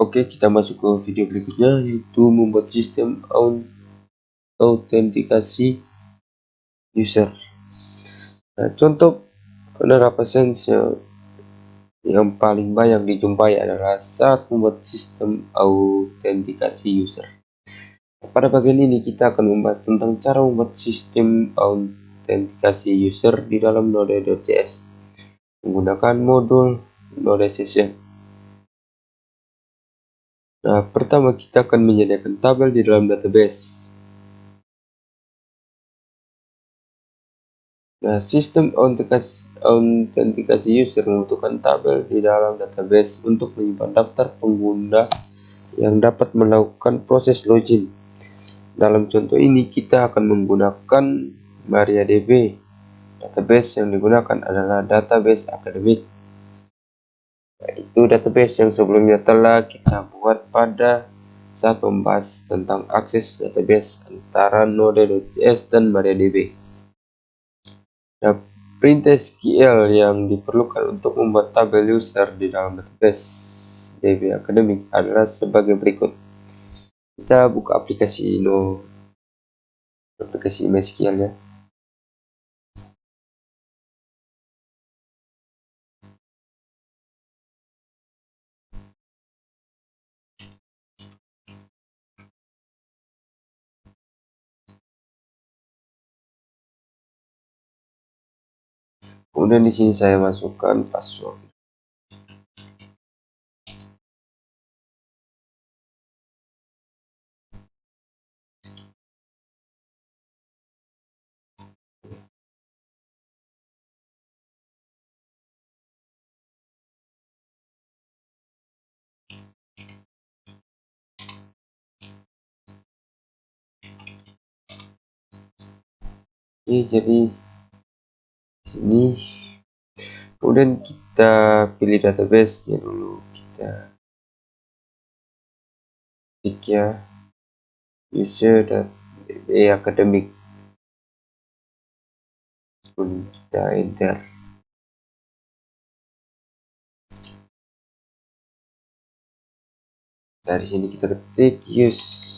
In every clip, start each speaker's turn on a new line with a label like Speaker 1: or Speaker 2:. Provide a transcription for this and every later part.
Speaker 1: Oke, kita masuk ke video berikutnya, yaitu membuat sistem autentikasi user. Nah, contoh penerapan Sense yang paling banyak dijumpai adalah saat membuat sistem autentikasi user. Pada bagian ini kita akan membahas tentang cara membuat sistem autentikasi user di dalam Node.js menggunakan modul Node Session. Nah, pertama kita akan menyediakan tabel di dalam database. Nah, sistem autentikasi user membutuhkan tabel di dalam database untuk menyimpan daftar pengguna yang dapat melakukan proses login. Dalam contoh ini kita akan menggunakan MariaDB. Database yang digunakan adalah database akademik, yaitu database yang sebelumnya telah kita buat pada saat membahas tentang akses database antara Node.js dan MariaDB. Nah, perintah SQL yang diperlukan untuk membuat tabel user di dalam database DB Academic adalah sebagai berikut. Kita buka aplikasi MySQL ya. Kemudian di sini saya masukkan password. Oke, jadi di sini kemudian kita pilih database ya dulu, kita klik ya user.db academic, kemudian kita enter. Dari sini kita ketik use.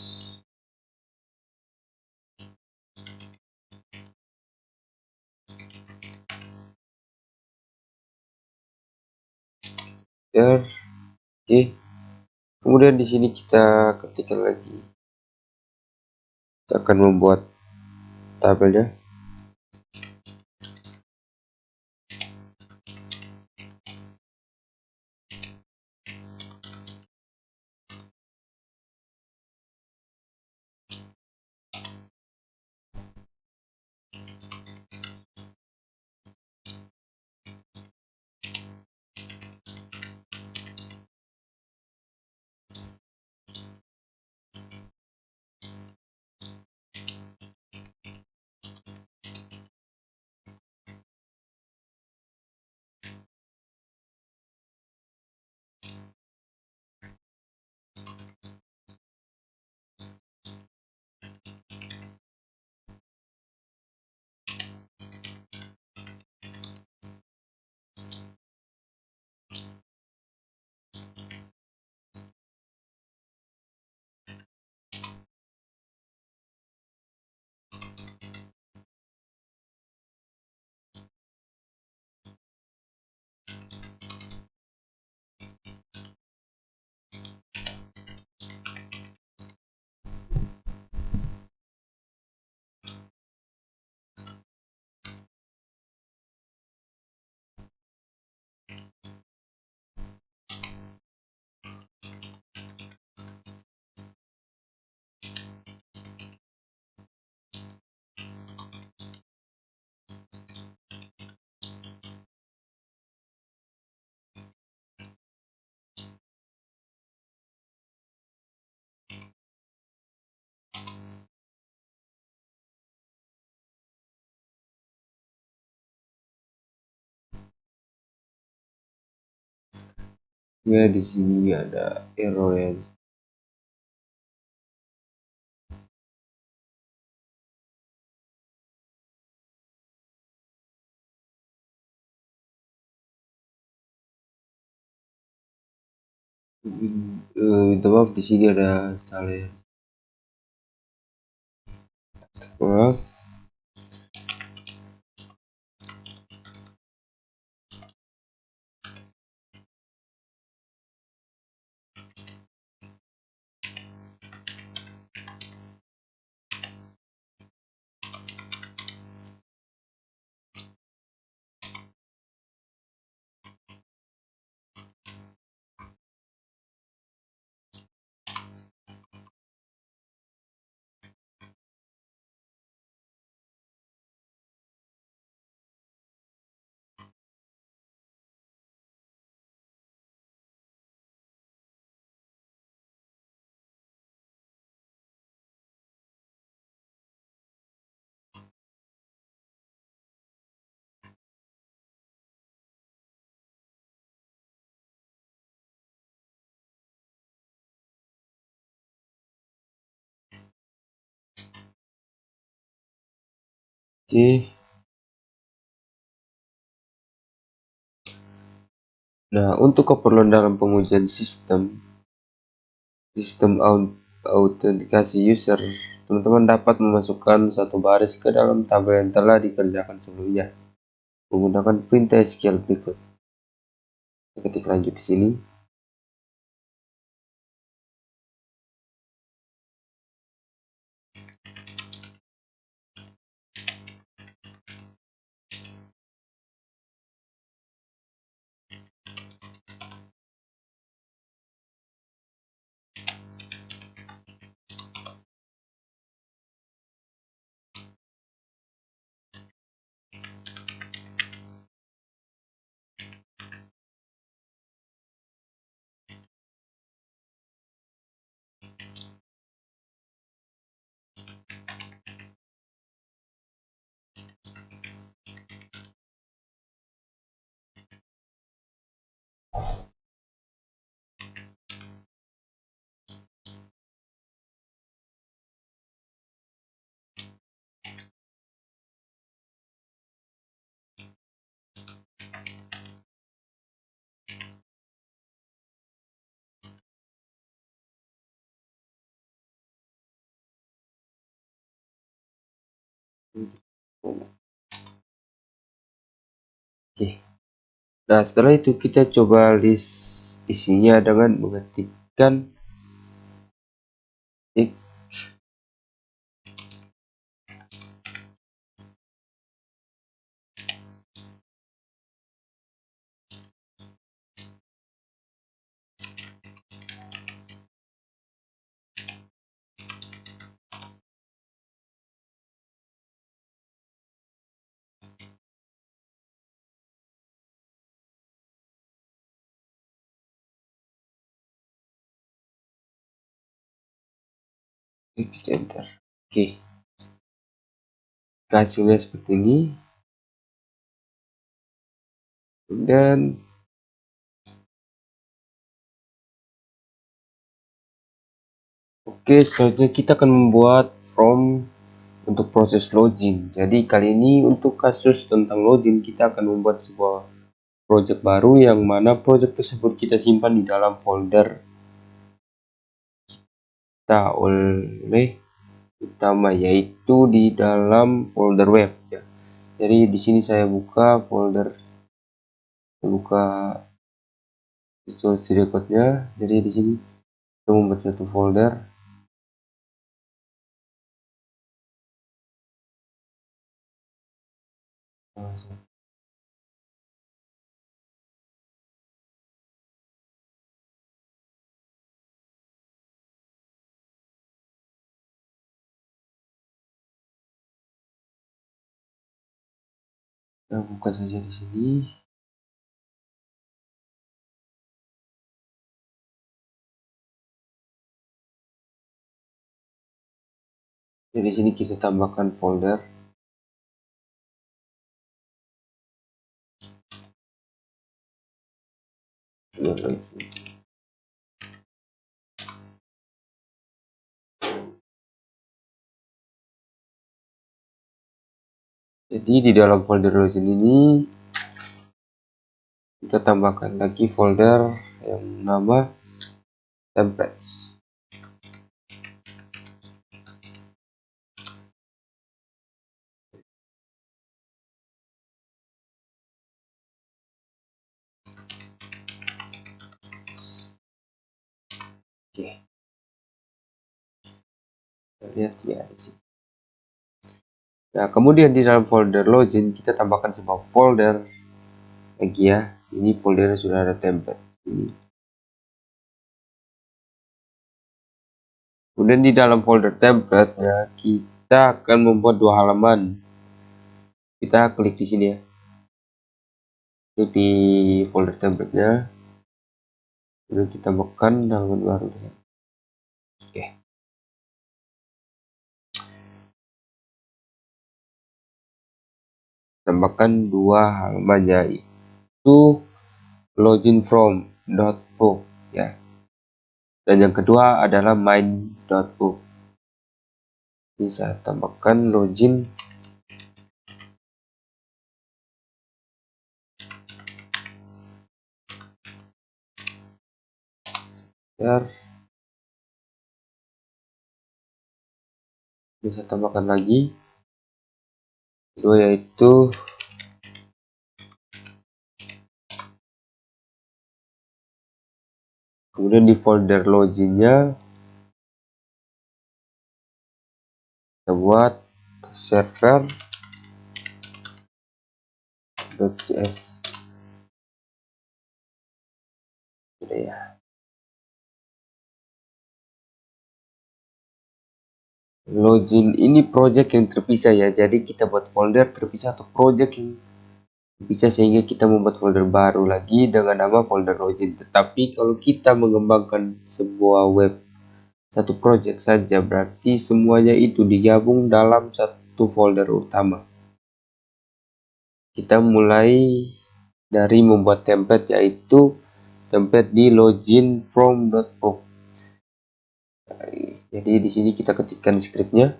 Speaker 1: Oke, kemudian di sini kita ketikkan lagi, kita akan membuat tabelnya. Ya, di sini ada error ya. Minta maaf, di sini ada salah sekolah. Oke. Nah, untuk keperluan dalam pengujian sistem autentikasi user, teman-teman dapat memasukkan satu baris ke dalam tabel yang telah dikerjakan sebelumnya menggunakan perintah SQL berikut. Ketik lanjut di sini. Oke. Nah, setelah itu kita coba list isinya dengan mengetikkan klik enter. Oke, hasilnya seperti ini. Dan oke, selanjutnya kita akan membuat form untuk proses login. Jadi kali ini untuk kasus tentang login, kita akan membuat sebuah project baru yang mana project tersebut kita simpan di dalam folder kita oleh utama, yaitu di dalam folder web ya. Jadi di sini saya buka folder, Visual Studio Code-nya. Jadi di sini kita membuat satu folder. Kita buka saja di sini. Jadi di sini kita tambahkan folder. Jadi di dalam folder login ini kita tambahkan lagi folder yang nama templates. Oke, kita lihat ya di sini. Nah, kemudian di dalam folder login kita tambahkan sebuah folder lagi ya. Ini foldernya sudah ada template ini. Kemudian di dalam folder template ya, kita akan membuat dua halaman. Kita klik di sini ya. Klik di folder template-nya. Kemudian kita tambahkan halaman baru. Oke. Tambahkan dua halaman yaitu login from.book ya. Dan yang kedua adalah main.book. Ini saya tambahkan login ya. Bisa tambahkan lagi kedua yaitu kemudian di folder loginnya kita buat server.js sudah ya. Login ini project yang terpisah ya, jadi kita buat folder terpisah atau project yang bisa sehingga kita membuat folder baru lagi dengan nama folder login. Tetapi kalau kita mengembangkan sebuah web satu project saja berarti semuanya itu digabung dalam satu folder utama. Kita mulai dari membuat template yaitu template di login from.org. Jadi di sini kita ketikkan scriptnya.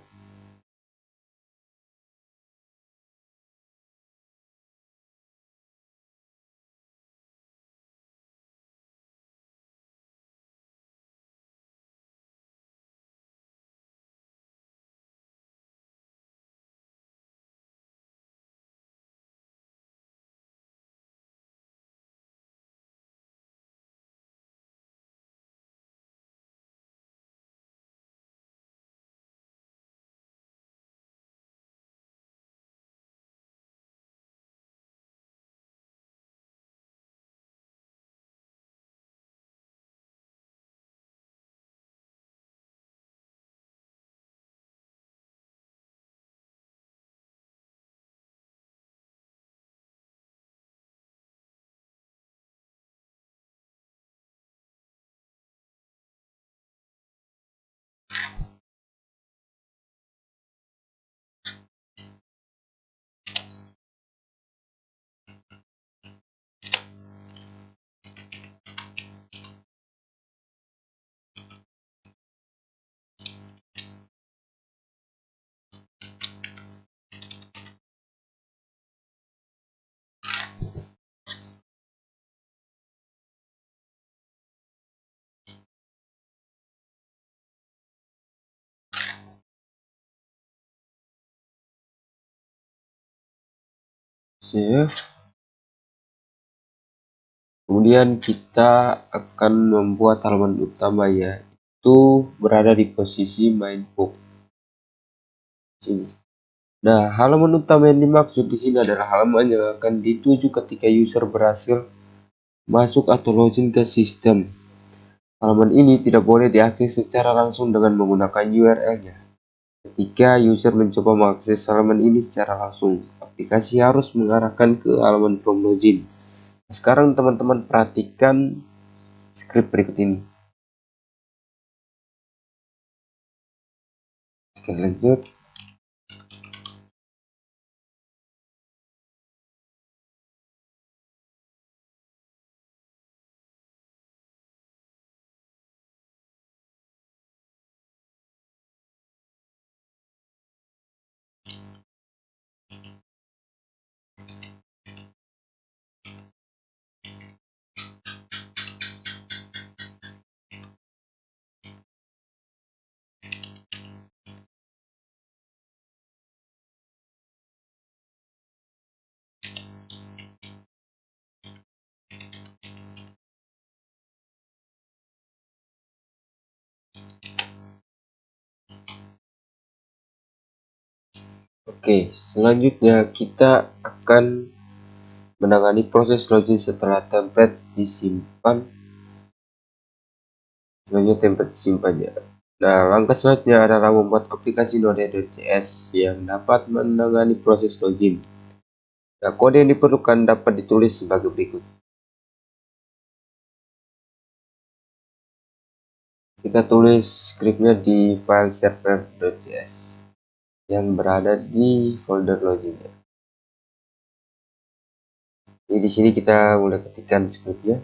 Speaker 1: Save. Kemudian kita akan membuat halaman utama yaitu berada di posisi main book sini. Nah, halaman utama yang dimaksud di sini adalah halaman yang akan dituju ketika user berhasil masuk atau login ke sistem. Halaman ini tidak boleh diakses secara langsung dengan menggunakan URL-nya. Ketika user mencoba mengakses halaman ini secara langsung, aplikasi harus mengarahkan ke halaman from login. Sekarang teman-teman perhatikan script berikut ini. Oke, lanjut. Oke, selanjutnya kita akan menangani proses login setelah template disimpan. Selanjutnya template disimpannya. Nah, langkah selanjutnya adalah membuat aplikasi Node.js yang dapat menangani proses login. Nah, kode yang diperlukan dapat ditulis sebagai berikut. Kita tulis scriptnya di file server.js yang berada di folder loginnya. Jadi di sini kita mulai ketikkan scriptnya.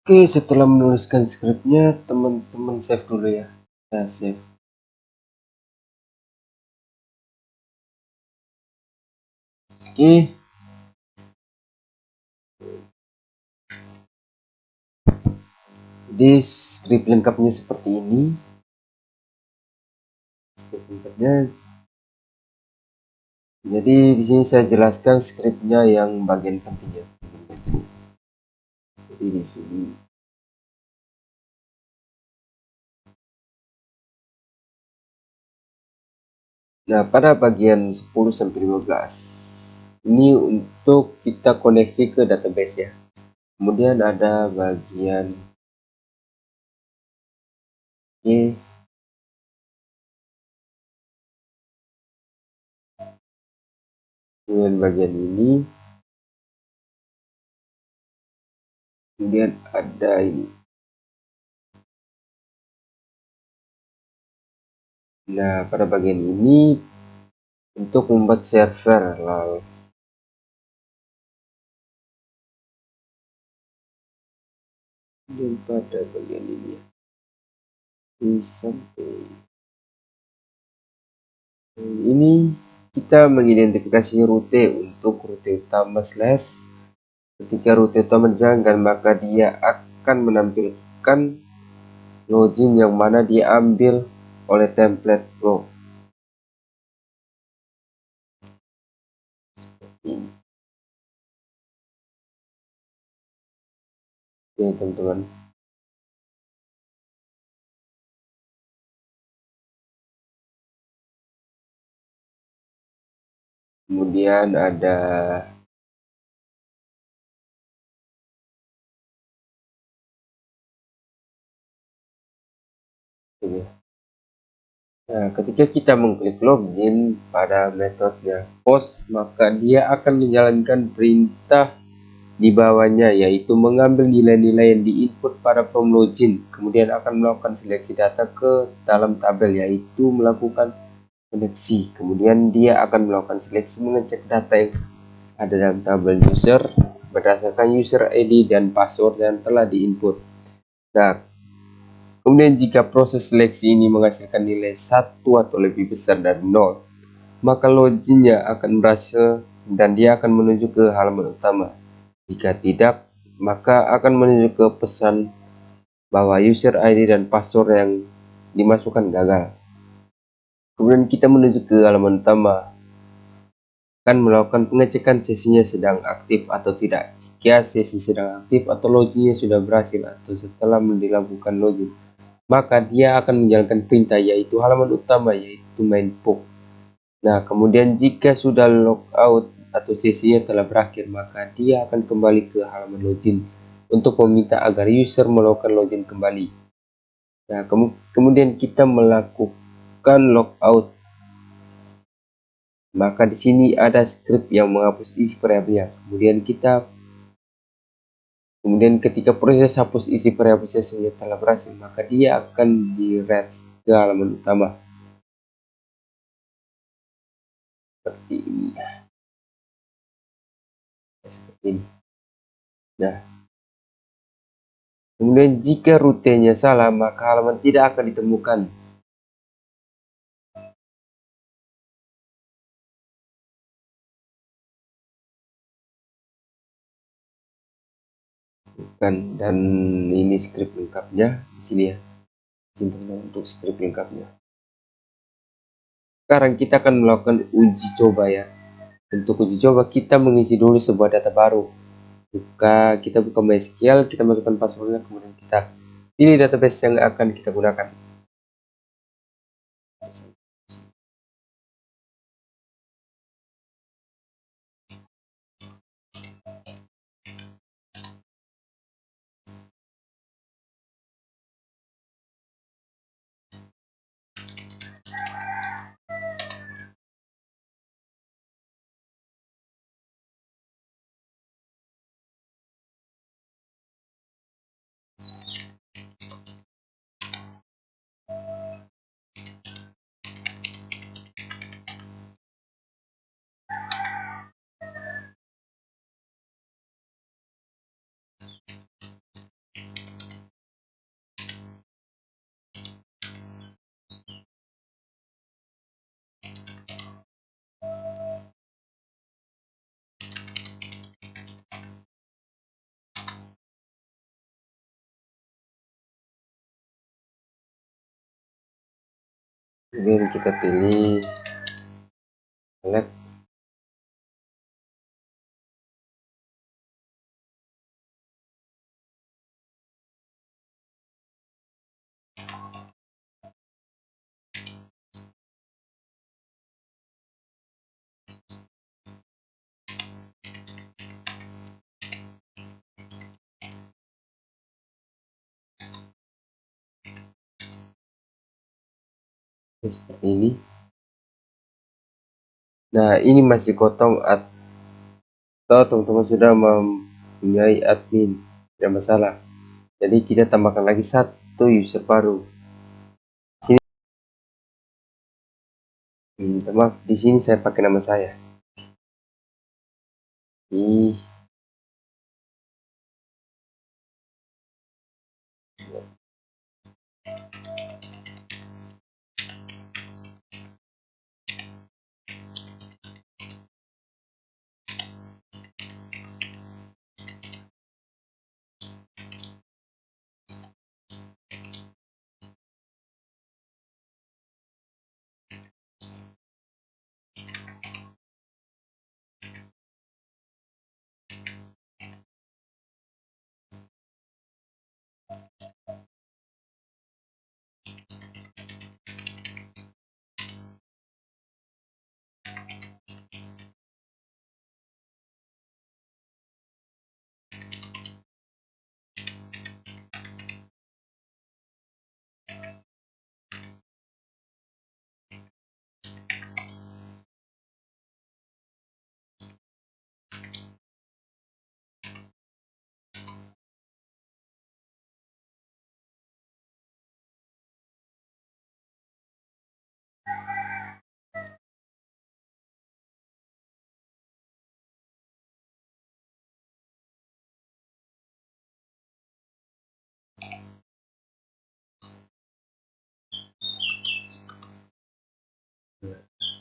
Speaker 1: Oke, setelah menuliskan skripnya, teman-teman save dulu ya. Saya save. Oke. Jadi skrip lengkapnya seperti ini. Skrip lengkapnya. Jadi di sini saya jelaskan skripnya yang bagian pentingnya. Jadi di sini. Nah, pada bagian 10 sampai 15 ini untuk kita koneksi ke database ya. Kemudian ada bagian E. Kemudian bagian ini. Kemudian ada ini. Nah, pada bagian ini untuk membuat server lalu. Kemudian pada bagian ini ya. Ini sampai ini kita mengidentifikasi rute untuk rute utama slash. Ketika rute utama dijalankan, maka dia akan menampilkan login yang mana diambil oleh template flow. Seperti ini. Oke, teman-teman. Kemudian ada ini. Nah, ketika kita mengklik login pada metode post, maka dia akan menjalankan perintah di bawahnya, yaitu mengambil nilai-nilai yang diinput pada form login, kemudian akan melakukan seleksi data ke dalam tabel, yaitu melakukan koneksi. Kemudian dia akan melakukan seleksi mengecek data yang ada dalam tabel user berdasarkan user ID dan password yang telah diinput. Nah, kemudian jika proses seleksi ini menghasilkan nilai 1 atau lebih besar dari 0, maka loginnya akan berhasil dan dia akan menuju ke halaman utama. Jika tidak, maka akan menuju ke pesan bahwa user ID dan password yang dimasukkan gagal. Kemudian kita menuju ke halaman utama, akan melakukan pengecekan sesinya sedang aktif atau tidak. Jika sesi sedang aktif atau loginnya sudah berhasil atau setelah dilakukan login, maka dia akan menjalankan perintah yaitu halaman utama, yaitu main poke. Nah, kemudian jika sudah logout atau sesinya telah berakhir, maka dia akan kembali ke halaman login untuk meminta agar user melakukan login kembali. Nah, kemudian kita melakukan logout. Maka di sini ada script yang menghapus isi variabelnya. Kemudian ketika proses hapus isi variabel sesinya telah berhasil, maka dia akan direct ke halaman utama. Seperti ini. Seperti ini. Nah, kemudian jika rutenya salah, maka halaman tidak akan ditemukan. Dan ini script lengkapnya di sini ya. Sini untuk script lengkapnya. Sekarang kita akan melakukan uji coba ya. Untuk uji coba kita mengisi dulu sebuah data baru. Kita buka MySQL, kita masukkan passwordnya, kemudian kita pilih database yang akan kita gunakan. kemudian kita pilih select, seperti ini. Nah, ini masih kosong atau teman-teman sudah mempunyai admin, tidak masalah. Jadi kita tambahkan lagi satu user baru. Sini, maaf, di sini saya pakai nama saya. Ini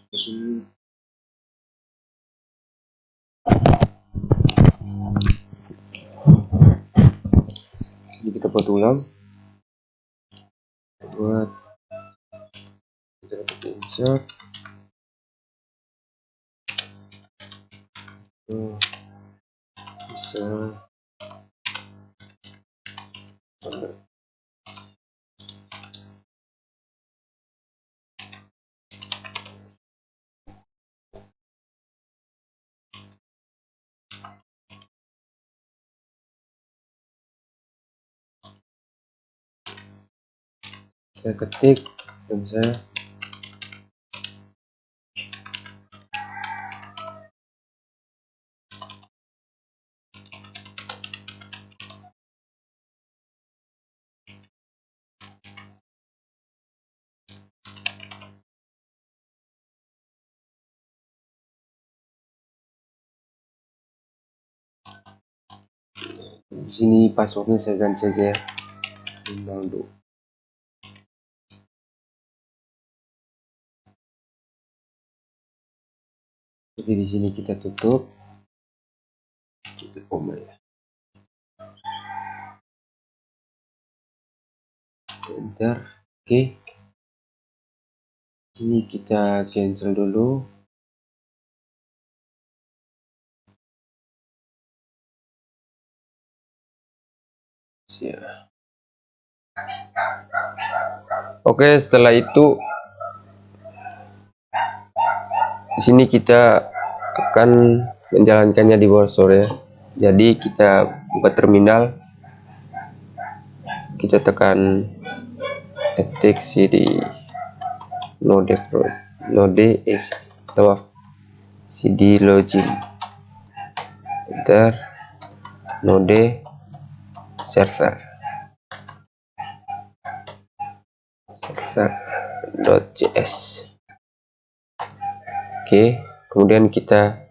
Speaker 1: di sini kita buat ulang, kita dapat insert, bisa saya ketik dan saya di sini passwordnya saya ganti saja ya, Ronaldo. Jadi di sini kita tutup koma ya, enter. Oke, ini kita cancel dulu. Siap. Oke, setelah itu di sini kita akan menjalankannya di browser ya. Jadi kita buka terminal, kita tekan ketik cd node cd login, enter, node server.js. Oke, kemudian kita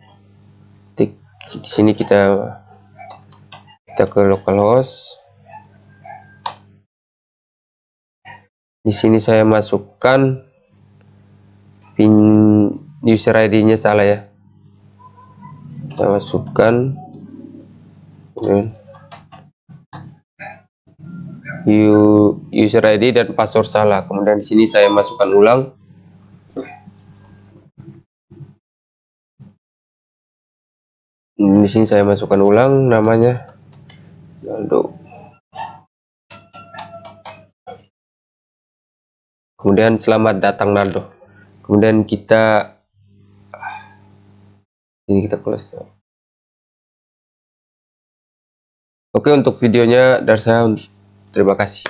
Speaker 1: di sini kita ke localhost. Di sini saya masukkan pin user ID-nya salah ya. Saya masukkan user ID dan password salah. Kemudian di sini saya masukkan ulang Di sini saya masukkan ulang namanya Ronaldo. Kemudian selamat datang Ronaldo. Kemudian kita ini kita close. Oke, untuk videonya dari saya, terima kasih.